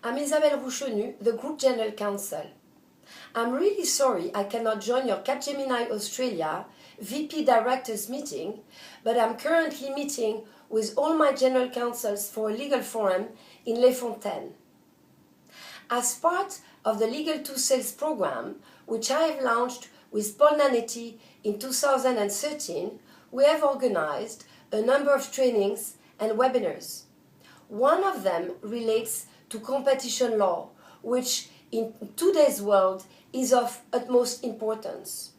I'm Isabelle Rouchenu, the Group General Counsel. I'm really sorry I cannot join your Capgemini Australia VP Directors meeting, but I'm currently meeting with all my General Counsels for a legal forum in Les Fontaines. As part of the Legal to Sales program, which I have launched with Paul Nanetti in 2013, we have organized a number of trainings and webinars. One of them relates to competition law, which in today's world is of utmost importance.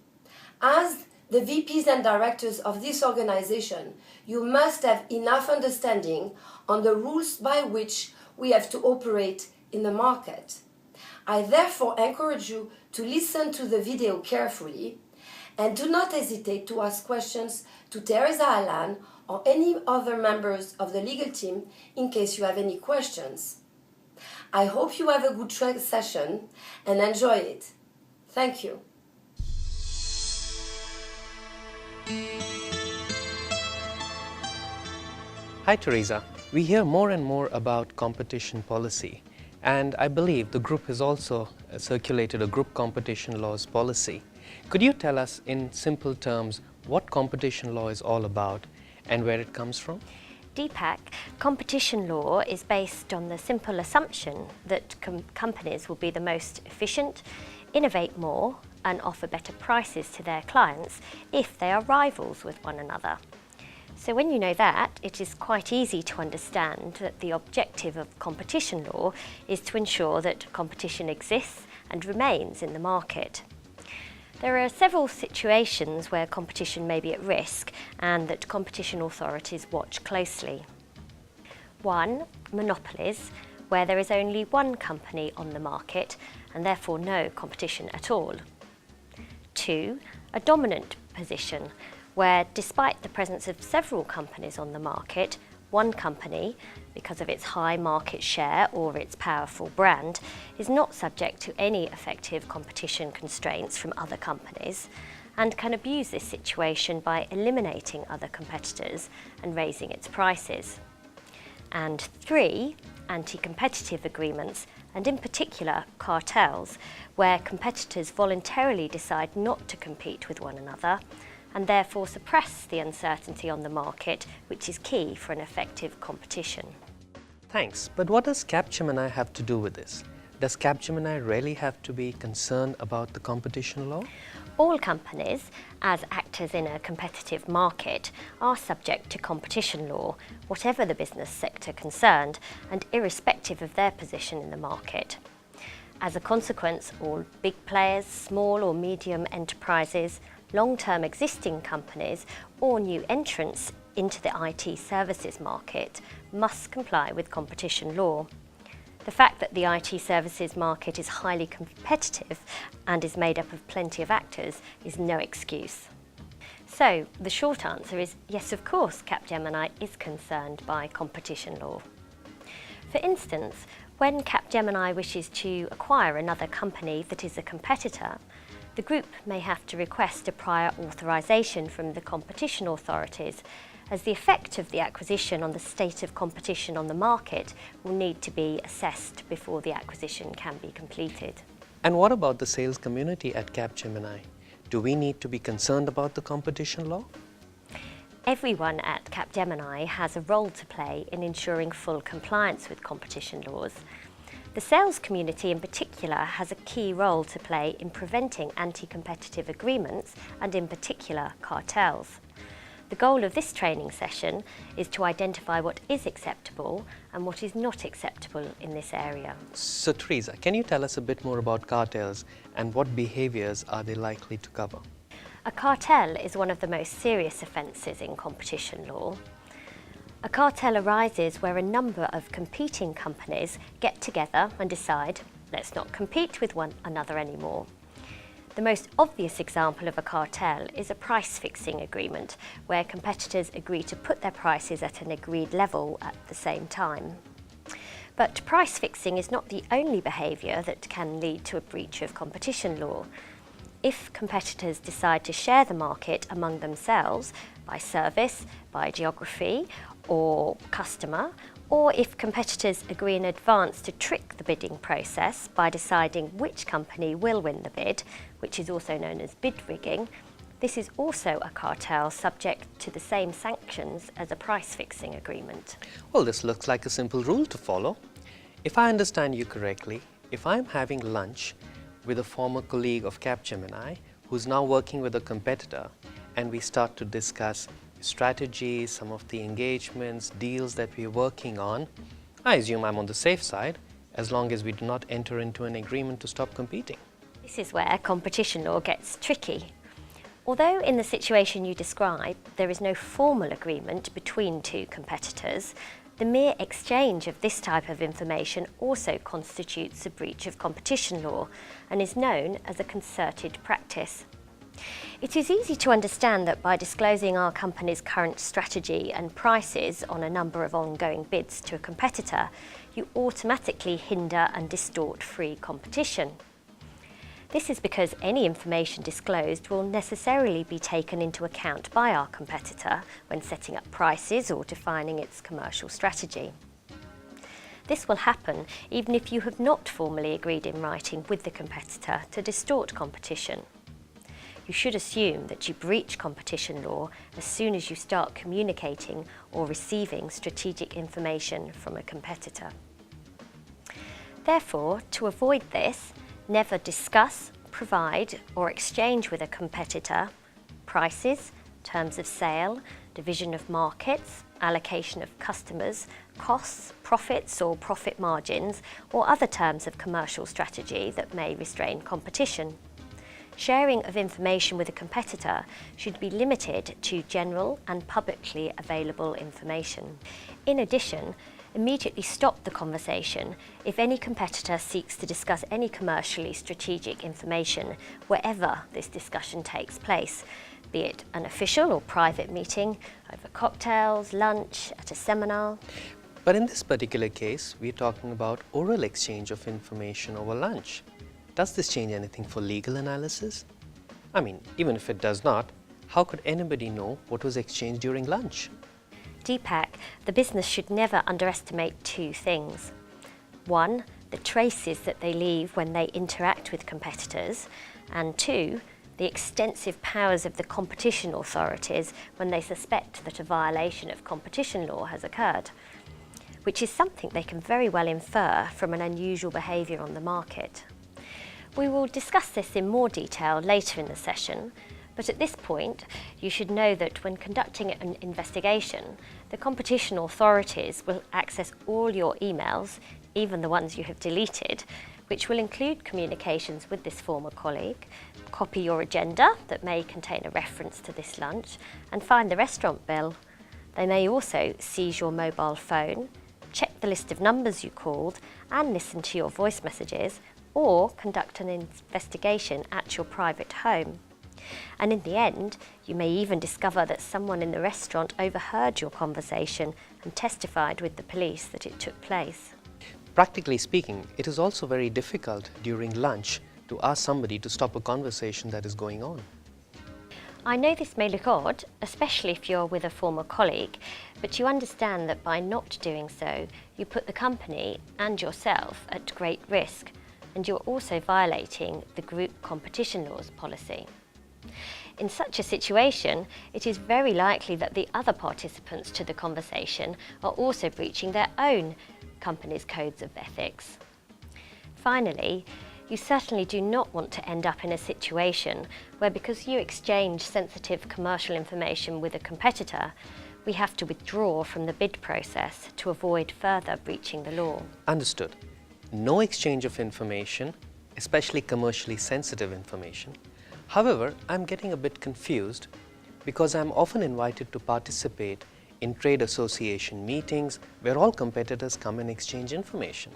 As the VPs and directors of this organization, you must have enough understanding on the rules by which we have to operate in the market. I therefore encourage you to listen to the video carefully and do not hesitate to ask questions to Teresa Allan or any other members of the legal team in case you have any questions. I hope you have a good session and enjoy it. Thank you. Hi Teresa, we hear more and more about competition policy, and I believe the group has also circulated a group competition laws policy. Could you tell us in simple terms what competition law is all about and where it comes from? Deepak, competition law is based on the simple assumption that companies will be the most efficient, innovate more and offer better prices to their clients if they are rivals with one another. So when you know that, it is quite easy to understand that the objective of competition law is to ensure that competition exists and remains in the market. There are several situations where competition may be at risk and that competition authorities watch closely. 1. Monopolies, where there is only one company on the market and therefore no competition at all. 2. A dominant position, where despite the presence of several companies on the market, one company, because of its high market share or its powerful brand, is not subject to any effective competition constraints from other companies and can abuse this situation by eliminating other competitors and raising its prices. And 3, anti-competitive agreements, and in particular cartels, where competitors voluntarily decide not to compete with one another and therefore suppress the uncertainty on the market, which is key for an effective competition. Thanks, but what does Capgemini have to do with this? Does Capgemini really have to be concerned about the competition law? All companies, as actors in a competitive market, are subject to competition law, whatever the business sector concerned, and irrespective of their position in the market. As a consequence, all big players, small or medium enterprises, long-term existing companies or new entrants into the IT services market must comply with competition law. The fact that the IT services market is highly competitive and is made up of plenty of actors is no excuse. So the short answer is yes, of course, Capgemini is concerned by competition law. For instance, when Capgemini wishes to acquire another company that is a competitor, the group may have to request a prior authorisation from the competition authorities, as the effect of the acquisition on the state of competition on the market will need to be assessed before the acquisition can be completed. And what about the sales community at Capgemini? Do we need to be concerned about the competition law? Everyone at Capgemini has a role to play in ensuring full compliance with competition laws. The sales community in particular has a key role to play in preventing anti-competitive agreements and in particular cartels. The goal of this training session is to identify what is acceptable and what is not acceptable in this area. So Teresa, can you tell us a bit more about cartels and what behaviours are they likely to cover? A cartel is one of the most serious offences in competition law. A cartel arises where a number of competing companies get together and decide, let's not compete with one another anymore. The most obvious example of a cartel is a price-fixing agreement, where competitors agree to put their prices at an agreed level at the same time. But price-fixing is not the only behaviour that can lead to a breach of competition law. If competitors decide to share the market among themselves, by service, by geography or customer, or if competitors agree in advance to trick the bidding process by deciding which company will win the bid, which is also known as bid rigging, this is also a cartel subject to the same sanctions as a price-fixing agreement. Well, this looks like a simple rule to follow. If I understand you correctly, if I'm having lunch with a former colleague of Capgemini who's now working with a competitor, and we start to discuss strategies, some of the engagements, deals that we're working on, I assume I'm on the safe side as long as we do not enter into an agreement to stop competing. This is where competition law gets tricky. Although in the situation you describe, there is no formal agreement between two competitors, the mere exchange of this type of information also constitutes a breach of competition law and is known as a concerted practice. It is easy to understand that by disclosing our company's current strategy and prices on a number of ongoing bids to a competitor, you automatically hinder and distort free competition. This is because any information disclosed will necessarily be taken into account by our competitor when setting up prices or defining its commercial strategy. This will happen even if you have not formally agreed in writing with the competitor to distort competition. You should assume that you breach competition law as soon as you start communicating or receiving strategic information from a competitor. Therefore, to avoid this, never discuss, provide or exchange with a competitor prices, terms of sale, division of markets, allocation of customers, costs, profits or profit margins, or other terms of commercial strategy that may restrain competition. Sharing of information with a competitor should be limited to general and publicly available information. In addition, immediately stop the conversation if any competitor seeks to discuss any commercially strategic information wherever this discussion takes place, be it an official or private meeting, over cocktails, lunch, at a seminar. But in this particular case, we're talking about oral exchange of information over lunch. Does this change anything for legal analysis? I mean, even if it does not, how could anybody know what was exchanged during lunch? Deepak, the business should never underestimate two things. One, the traces that they leave when they interact with competitors, and two, the extensive powers of the competition authorities when they suspect that a violation of competition law has occurred, which is something they can very well infer from an unusual behaviour on the market. We will discuss this in more detail later in the session, but at this point, you should know that when conducting an investigation, the competition authorities will access all your emails, even the ones you have deleted, which will include communications with this former colleague, copy your agenda that may contain a reference to this lunch, and find the restaurant bill. They may also seize your mobile phone, check the list of numbers you called, and listen to your voice messages, or conduct an investigation at your private home. And in the end, you may even discover that someone in the restaurant overheard your conversation and testified with the police that it took place. Practically speaking, it is also very difficult during lunch to ask somebody to stop a conversation that is going on. I know this may look odd, especially if you're with a former colleague, but you understand that by not doing so, you put the company and yourself at great risk, and you're also violating the group competition laws policy. In such a situation, it is very likely that the other participants to the conversation are also breaching their own company's codes of ethics. Finally, you certainly do not want to end up in a situation where, because you exchange sensitive commercial information with a competitor, we have to withdraw from the bid process to avoid further breaching the law. Understood. No exchange of information, especially commercially sensitive information. However, I'm getting a bit confused because I'm often invited to participate in trade association meetings where all competitors come and exchange information.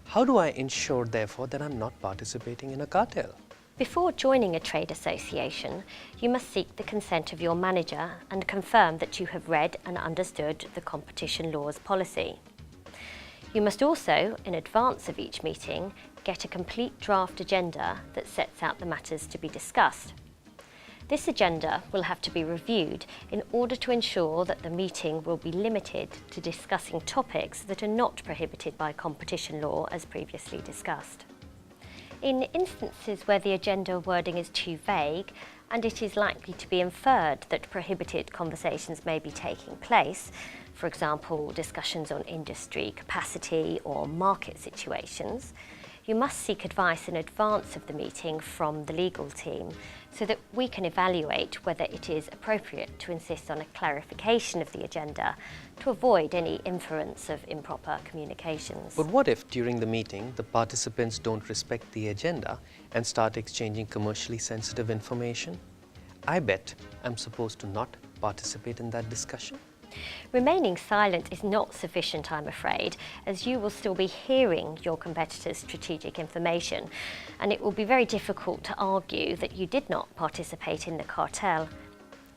How do I ensure, therefore, that I'm not participating in a cartel? Before joining a trade association, you must seek the consent of your manager and confirm that you have read and understood the competition laws policy. You must also, in advance of each meeting, get a complete draft agenda that sets out the matters to be discussed. This agenda will have to be reviewed in order to ensure that the meeting will be limited to discussing topics that are not prohibited by competition law as previously discussed. In instances where the agenda wording is too vague and it is likely to be inferred that prohibited conversations may be taking place, for example, discussions on industry capacity or market situations, you must seek advice in advance of the meeting from the legal team so that we can evaluate whether it is appropriate to insist on a clarification of the agenda to avoid any inference of improper communications. But what if during the meeting the participants don't respect the agenda and start exchanging commercially sensitive information? I bet I'm supposed to not participate in that discussion. Remaining silent is not sufficient, I'm afraid, as you will still be hearing your competitor's strategic information, and it will be very difficult to argue that you did not participate in the cartel.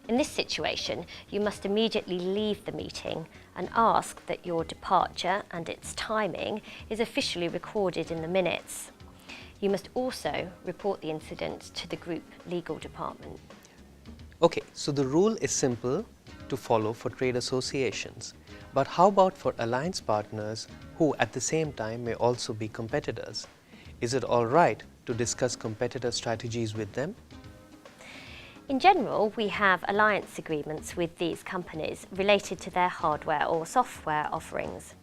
In this situation, you must immediately leave the meeting and ask that your departure and its timing is officially recorded in the minutes. You must also report the incident to the group legal department. Okay, so the rule is simple to follow for trade associations. But how about for alliance partners who at the same time may also be competitors? Is it all right to discuss competitor strategies with them? In general, we have alliance agreements with these companies related to their hardware or software offerings.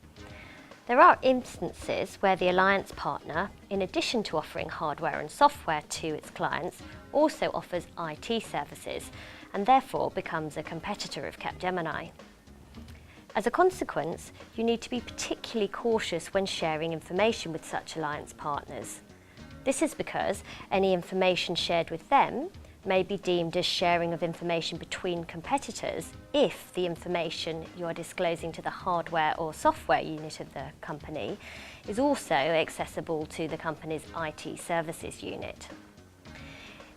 There are instances where the alliance partner, in addition to offering hardware and software to its clients, also offers IT services and therefore becomes a competitor of Capgemini. As a consequence, you need to be particularly cautious when sharing information with such alliance partners. This is because any information shared with them may be deemed as sharing of information between competitors if the information you are disclosing to the hardware or software unit of the company is also accessible to the company's IT services unit.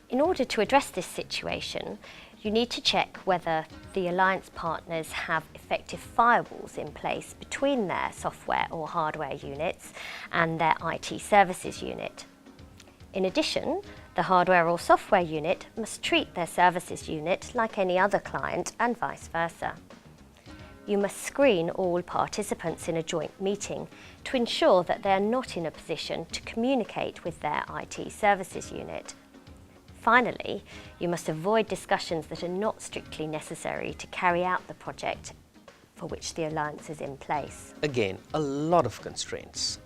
In order to address this situation, you need to check whether the alliance partners have effective firewalls in place between their software or hardware units and their IT services unit. In addition, the hardware or software unit must treat their services unit like any other client and vice versa. You must screen all participants in a joint meeting to ensure that they are not in a position to communicate with their IT services unit. Finally, you must avoid discussions that are not strictly necessary to carry out the project for which the alliance is in place. Again, a lot of constraints.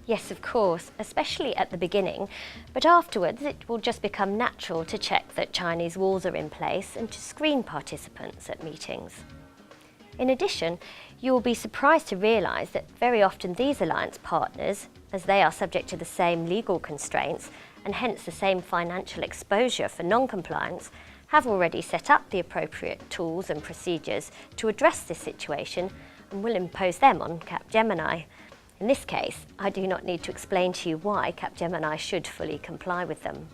Yes, of course, especially at the beginning, but afterwards it will just become natural to check that Chinese walls are in place and to screen participants at meetings. In addition, you will be surprised to realise that very often these alliance partners, as they are subject to the same legal constraints and hence the same financial exposure for non-compliance, have already set up the appropriate tools and procedures to address this situation and will impose them on Capgemini. In this case, I do not need to explain to you why Capgemini should fully comply with them.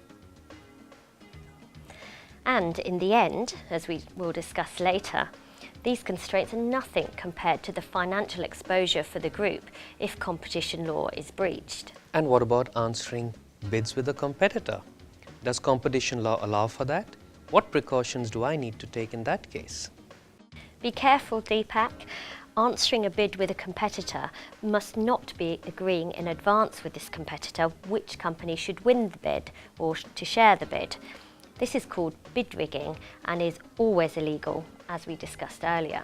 And in the end, as we will discuss later, these constraints are nothing compared to the financial exposure for the group if competition law is breached. And what about answering bids with a competitor? Does competition law allow for that? What precautions do I need to take in that case? Be careful, Deepak. Answering a bid with a competitor must not be agreeing in advance with this competitor which company should win the bid or to share the bid. This is called bid rigging and is always illegal, as we discussed earlier.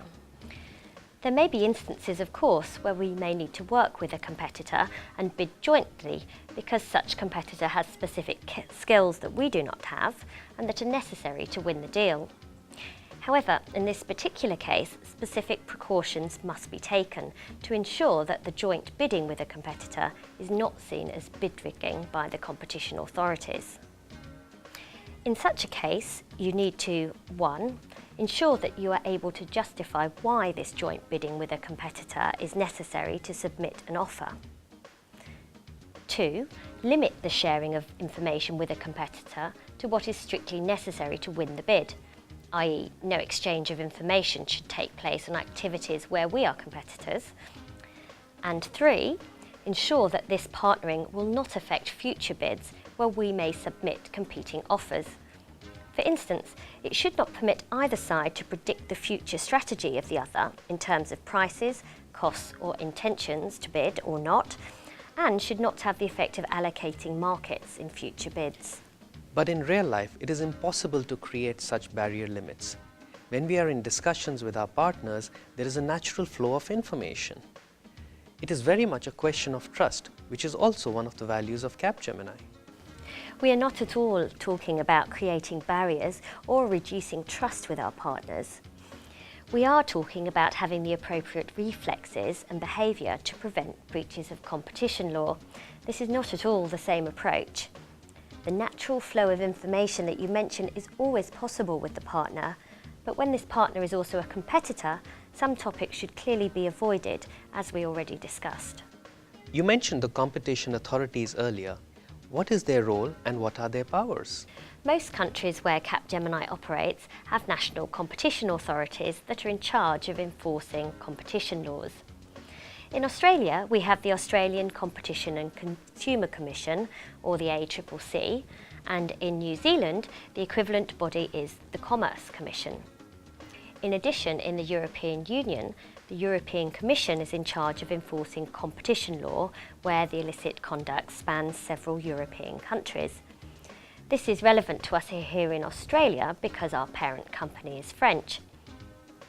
There may be instances, of course, where we may need to work with a competitor and bid jointly because such competitor has specific skills that we do not have and that are necessary to win the deal. However, in this particular case, specific precautions must be taken to ensure that the joint bidding with a competitor is not seen as bid rigging by the competition authorities. In such a case, you need to 1. Ensure that you are able to justify why this joint bidding with a competitor is necessary to submit an offer. 2. Limit the sharing of information with a competitor to what is strictly necessary to win the bid, i.e. no exchange of information should take place on activities where we are competitors. And 3. Ensure that this partnering will not affect future bids where we may submit competing offers. For instance, it should not permit either side to predict the future strategy of the other in terms of prices, costs or intentions to bid or not, and should not have the effect of allocating markets in future bids. But in real life, it is impossible to create such barrier limits. When we are in discussions with our partners, there is a natural flow of information. It is very much a question of trust, which is also one of the values of Capgemini. We are not at all talking about creating barriers or reducing trust with our partners. We are talking about having the appropriate reflexes and behaviour to prevent breaches of competition law. This is not at all the same approach. The natural flow of information that you mention is always possible with the partner, but when this partner is also a competitor, some topics should clearly be avoided, as we already discussed. You mentioned the competition authorities earlier. What is their role and what are their powers? Most countries where Capgemini operates have national competition authorities that are in charge of enforcing competition laws. In Australia, we have the Australian Competition and Consumer Commission, or the ACCC, and in New Zealand, the equivalent body is the Commerce Commission. In addition, in the European Union, the European Commission is in charge of enforcing competition law where the illicit conduct spans several European countries. This is relevant to us here in Australia because our parent company is French.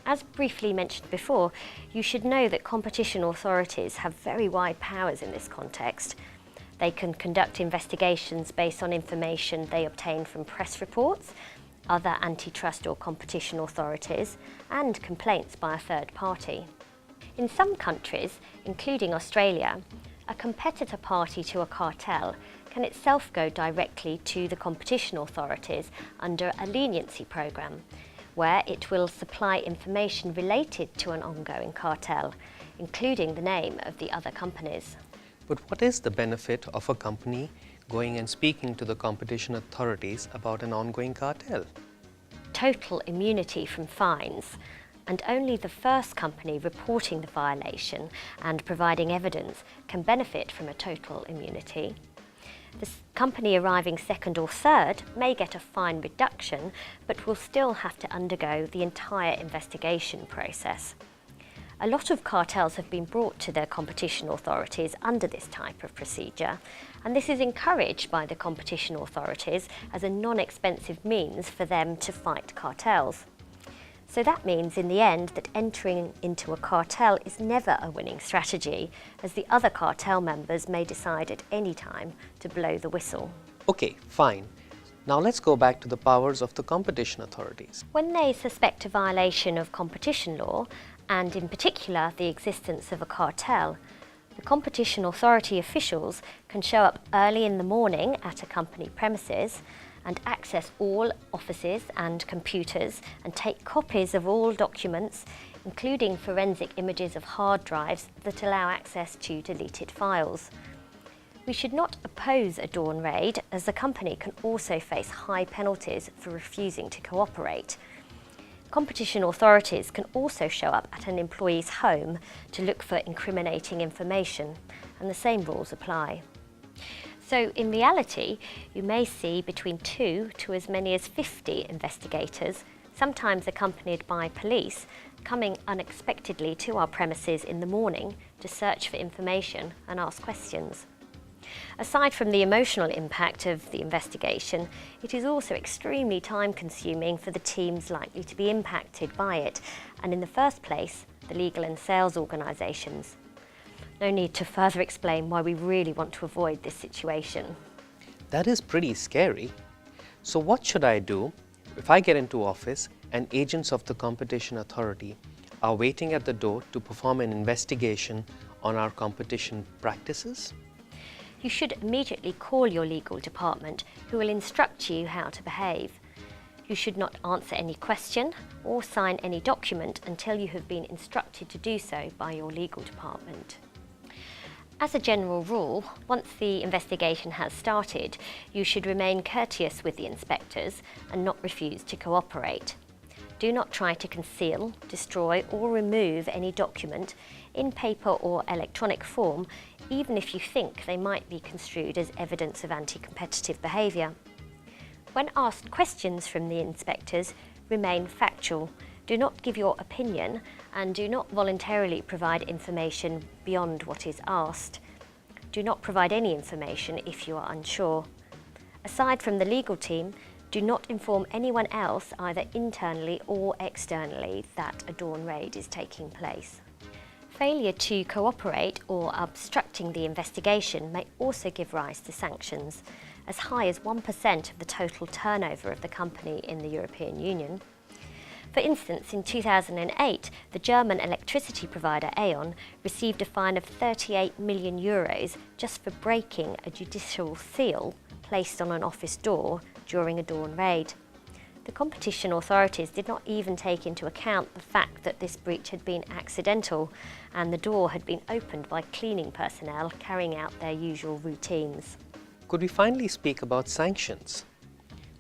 As briefly mentioned before, you should know that competition authorities have very wide powers in this context. They can conduct investigations based on information they obtain from press reports, other antitrust or competition authorities, and complaints by a third party. In some countries, including Australia, a competitor party to a cartel can itself go directly to the competition authorities under a leniency programme, where it will supply information related to an ongoing cartel, including the name of the other companies. But what is the benefit of a company going and speaking to the competition authorities about an ongoing cartel? Total immunity from fines, and only the first company reporting the violation and providing evidence can benefit from a total immunity. The company arriving second or third may get a fine reduction, but will still have to undergo the entire investigation process. A lot of cartels have been brought to their competition authorities under this type of procedure, and this is encouraged by the competition authorities as a non-expensive means for them to fight cartels. So that means in the end that entering into a cartel is never a winning strategy, as the other cartel members may decide at any time to blow the whistle. Okay, fine. Now let's go back to the powers of the competition authorities. When they suspect a violation of competition law, and in particular the existence of a cartel, the competition authority officials can show up early in the morning at a company premises and access all offices and computers and take copies of all documents, including forensic images of hard drives that allow access to deleted files. We should not oppose a dawn raid, as the company can also face high penalties for refusing to cooperate. Competition authorities can also show up at an employee's home to look for incriminating information, and the same rules apply. So in reality, you may see between 2 to as many as 50 investigators, sometimes accompanied by police, coming unexpectedly to our premises in the morning to search for information and ask questions. Aside from the emotional impact of the investigation, it is also extremely time-consuming for the teams likely to be impacted by it, and in the first place, the legal and sales organisations. No need to further explain why we really want to avoid this situation. That is pretty scary. So what should I do if I get into office and agents of the competition authority are waiting at the door to perform an investigation on our competition practices? You should immediately call your legal department, who will instruct you how to behave. You should not answer any question or sign any document until you have been instructed to do so by your legal department. As a general rule, once the investigation has started, you should remain courteous with the inspectors and not refuse to cooperate. Do not try to conceal, destroy or remove any document in paper or electronic form, even if you think they might be construed as evidence of anti-competitive behaviour. When asked questions from the inspectors, remain factual. Do not give your opinion and do not voluntarily provide information beyond what is asked. Do not provide any information if you are unsure. Aside from the legal team, do not inform anyone else, either internally or externally, that a dawn raid is taking place. Failure to cooperate or obstructing the investigation may also give rise to sanctions, as high as 1% of the total turnover of the company in the European Union. For instance, in 2008, the German electricity provider E.ON received a fine of €38 million just for breaking a judicial seal placed on an office door during a dawn raid. The competition authorities did not even take into account the fact that this breach had been accidental and the door had been opened by cleaning personnel carrying out their usual routines. Could we finally speak about sanctions?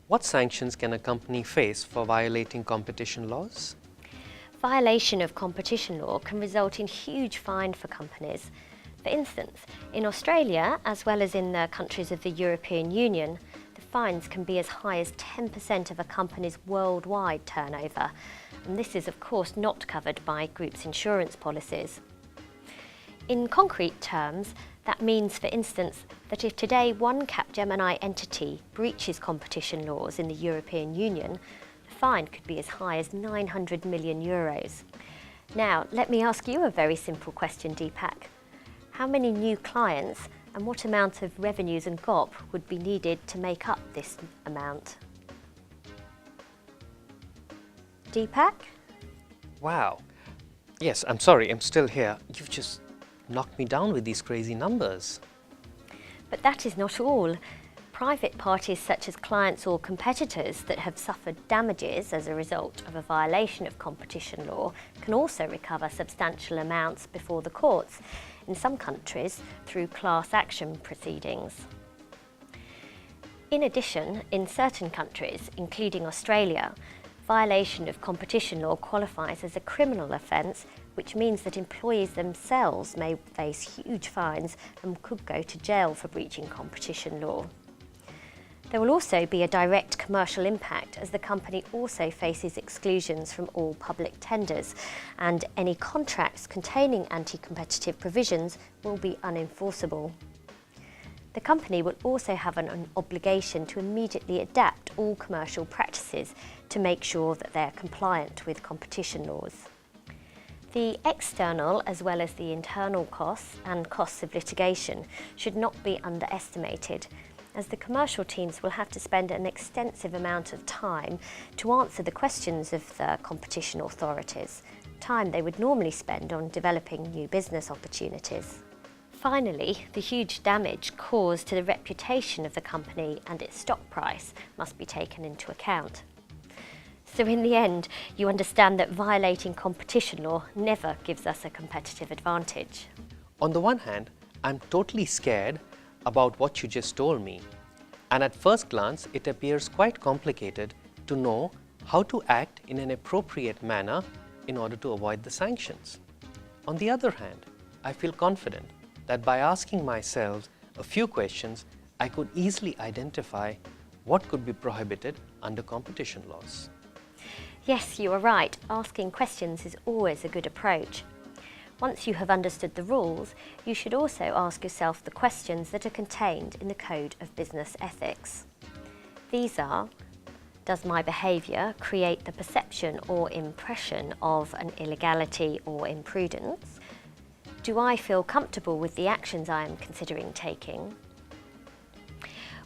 What sanctions can a company face for violating competition laws? Violation of competition law can result in huge fine for companies. For instance, in Australia, as well as in the countries of the European Union, the fines can be as high as 10% of a company's worldwide turnover, and this is of course not covered by group's insurance policies. In concrete terms, that means, for instance, that if today one Capgemini entity breaches competition laws in the European Union, the fine could be as high as €900 million. Now, let me ask you a very simple question, Deepak. How many new clients and what amount of revenues and GOP would be needed to make up this amount? Deepak? Wow. Yes, I'm sorry, I'm still here. You've just knocked me down with these crazy numbers. But that is not all. Private parties such as clients or competitors that have suffered damages as a result of a violation of competition law can also recover substantial amounts before the courts, in some countries through class action proceedings. In addition, in certain countries, including Australia, violation of competition law qualifies as a criminal offence, which means that employees themselves may face huge fines and could go to jail for breaching competition law. There will also be a direct commercial impact, as the company also faces exclusions from all public tenders, and any contracts containing anti-competitive provisions will be unenforceable. The company will also have an obligation to immediately adapt all commercial practices to make sure that they are compliant with competition laws. The external as well as the internal costs and costs of litigation should not be underestimated, as the commercial teams will have to spend an extensive amount of time to answer the questions of the competition authorities, time they would normally spend on developing new business opportunities. Finally, the huge damage caused to the reputation of the company and its stock price must be taken into account. So in the end, you understand that violating competition law never gives us a competitive advantage. On the one hand, I'm totally scared about what you just told me, and at first glance it appears quite complicated to know how to act in an appropriate manner in order to avoid the sanctions. On the other hand, I feel confident that by asking myself a few questions, I could easily identify what could be prohibited under competition laws. Yes, you are right. Asking questions is always a good approach. Once you have understood the rules, you should also ask yourself the questions that are contained in the Code of Business Ethics. These are: does my behaviour create the perception or impression of an illegality or imprudence? Do I feel comfortable with the actions I am considering taking?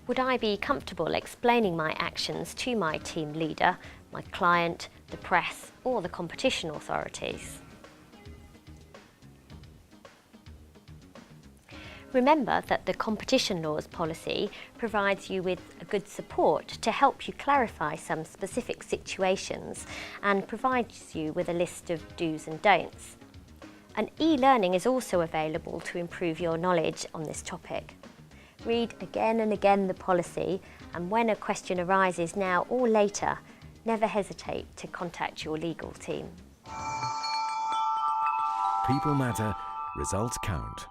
Would I be comfortable explaining my actions to my team leader, my client, the press, or the competition authorities? Remember that the competition laws policy provides you with a good support to help you clarify some specific situations and provides you with a list of do's and don'ts. An e-learning is also available to improve your knowledge on this topic. Read again and again the policy, and when a question arises now or later, never hesitate to contact your legal team. People matter, results count.